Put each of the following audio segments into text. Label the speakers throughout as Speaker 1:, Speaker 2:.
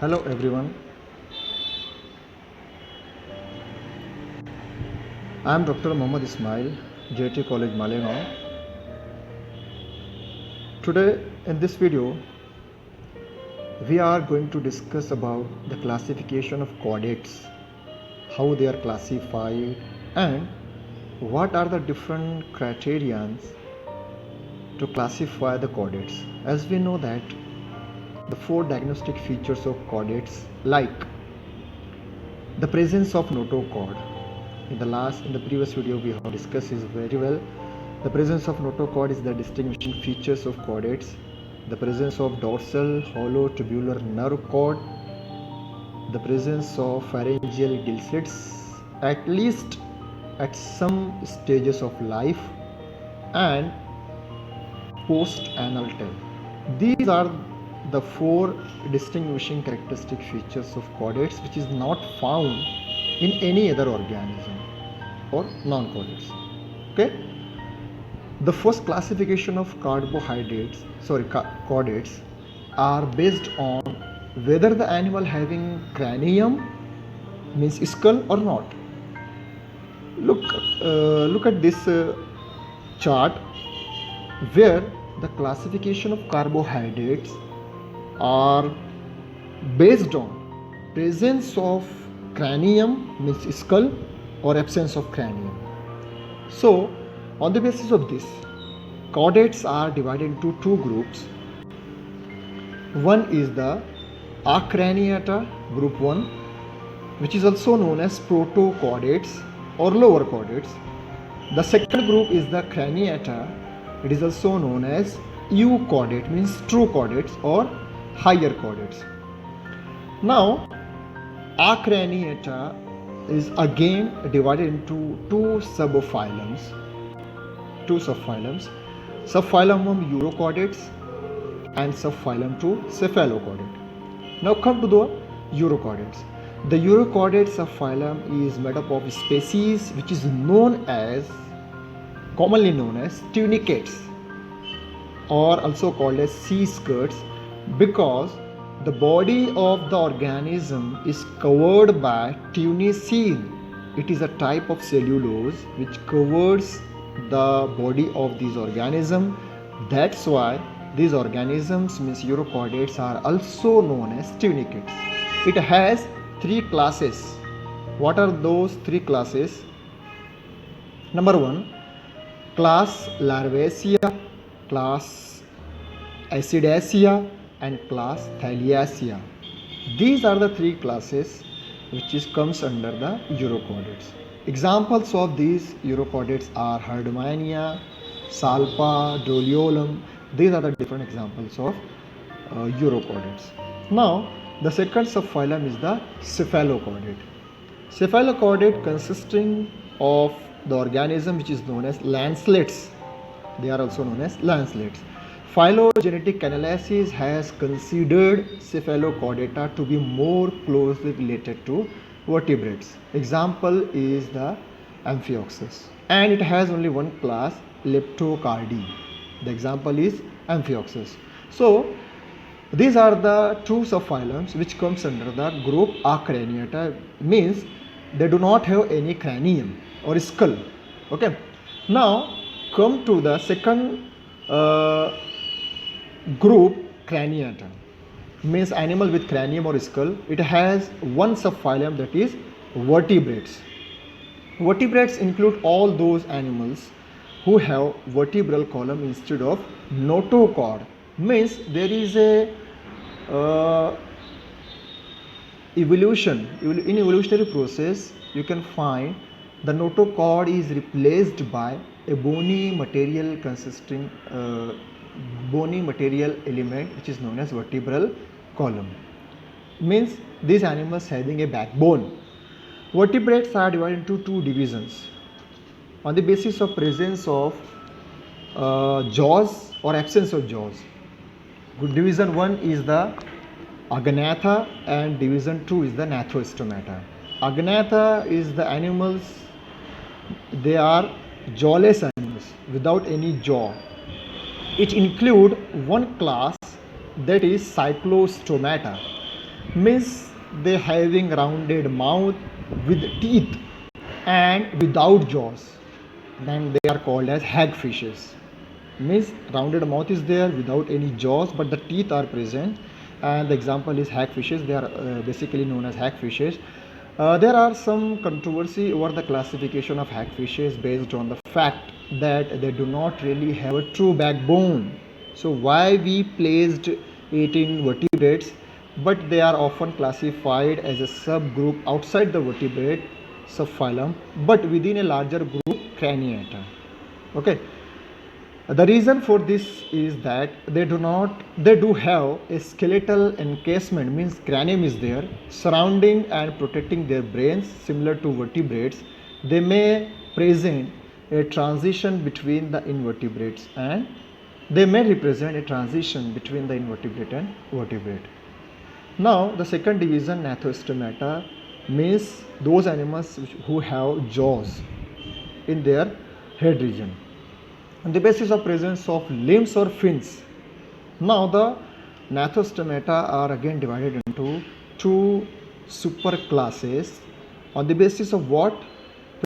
Speaker 1: Hello everyone, I am Dr. Mohammad Ismail, JT College Malegaon. Today in this video, we are going to discuss about the classification of chordates, how they are classified and what are the different criterions to classify the chordates. As we know that the four diagnostic features of chordates like the presence of notochord. In the previous video we have discussed this very well. The presence of notochord is the distinguishing features of chordates. The presence of dorsal hollow tubular nerve cord, the presence of pharyngeal gill slits at least at some stages of life, and post-anal tail. These are the four distinguishing characteristic features of chordates which is not found in any other organism or non-chordates. Okay. The first classification of chordates are based on whether the animal having cranium means skull or not. Look at this chart where the classification of carbohydrates are based on presence of cranium means skull or absence of cranium. So on the basis of this, chordates are divided into two groups. One is the Acraniata, group 1, which is also known as protochordates or lower chordates. The second group is the Craniata. It is also known as euchordate, means true chordates or higher chordates. Now, Acraniata is again divided into two subphylums. Subphylum 1 Urochordates and subphylum 2 Cephalochordate. Now come to the Urochordates. The Urochordate subphylum is made up of species which is commonly known as tunicates, or also called as sea skirts, because the body of the organism is covered by tunicine. It is a type of cellulose which covers the body of these organisms. That's why these organisms means urochordates are also known as tunicates. It has three classes. What are those three classes? Number 1, class Larvaceae, class Acidaceae and class Thaliacea. These are the three classes which comes under the urochordates. Examples of these urochordates are Herdmania, Salpa, Doliolum. These are the different examples of urochordates. Now, the second subphylum is the Cephalochordate. Cephalochordate consisting of the organism which is known as lancelets. They are also known as lancelets. Phylogenetic analysis has considered Cephalochordata to be more closely related to vertebrates. Example is the Amphioxus, and it has only one class, Leptocardi. The example is Amphioxus. So these are the two subphylums which comes under the group Acraniata, means they do not have any cranium or skull. Okay. Now come to the second group, Craniata, means animal with cranium or skull. It has one subphylum, that is vertebrates. Vertebrates include all those animals who have vertebral column instead of notochord, means there is a evolutionary process. You can find the notochord is replaced by a bony material element which is known as vertebral column, means these animals having a backbone. Vertebrates are divided into two divisions on the basis of presence of jaws or absence of jaws. Division 1 is the Agnatha and division 2 is the Gnathostomata. Agnatha is the animals, they are jawless animals without any jaw. It includes one class, that is Cyclostomata. means they having rounded mouth with teeth and without jaws, then they are called as hagfishes. Means rounded mouth is there without any jaws, but the teeth are present, and the example is hagfishes. They are basically known as hagfishes. There are some controversy over the classification of hagfishes based on the fact that they do not really have a true backbone. So why we placed it in vertebrates, but they are often classified as a subgroup outside the vertebrate subphylum, but within a larger group, Craniata. Okay. The reason for this is that they do have a skeletal encasement, means cranium is there surrounding and protecting their brains similar to vertebrates. They may present a transition between the invertebrates, and they may represent a transition between the invertebrate and vertebrate. Now the second division, Gnathostomata, means those animals who have jaws in their head region on the basis of presence of limbs or fins. Now the Gnathostomata are again divided into two superclasses on the basis of what?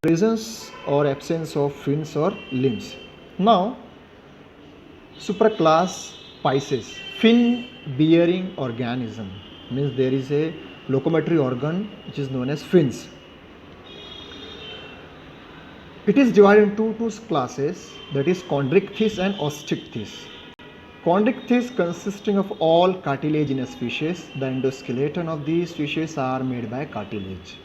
Speaker 1: Presence or absence of fins or limbs. Now superclass Pisces, fin bearing organism, means there is a locomotory organ which is known as fins. It is divided into two classes, that is Chondrichthyes and Osteichthyes. Chondrichthyes consisting of all cartilaginous fishes. The endoskeleton of these fishes are made by cartilage.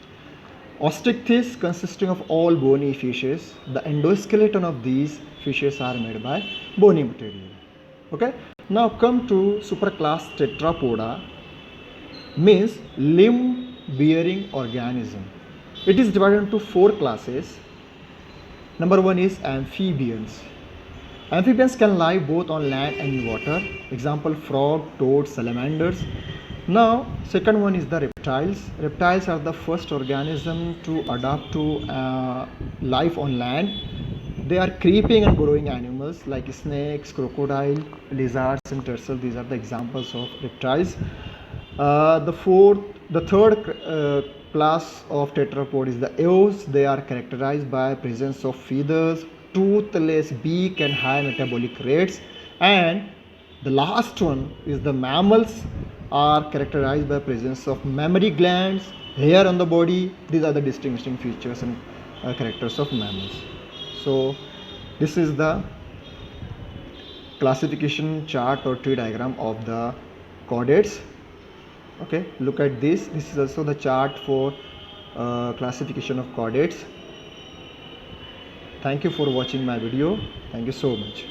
Speaker 1: Osteichthyes consisting of all bony fishes. The endoskeleton of these fishes are made by bony material. Okay. Now come to superclass Tetrapoda, means limb bearing organism. It is divided into four classes. Number one is amphibians. Amphibians can live both on land and in water. Example, frog, toad, salamanders. Now second one is the reptiles. Reptiles are the first organism to adapt to life on land. They are creeping and burrowing animals like snakes, crocodile, lizards and turtles. These are the examples of reptiles. The third class of tetrapod is the eos. They are characterized by presence of feathers, toothless beak and high metabolic rates. And the last one is the mammals, are characterized by presence of mammary glands, hair on the body. These are the distinguishing features and characters of mammals. So this is the classification chart or tree diagram of the chordates. Okay, look at this. This is also the chart for classification of chordates. Thank you for watching my video. Thank you so much.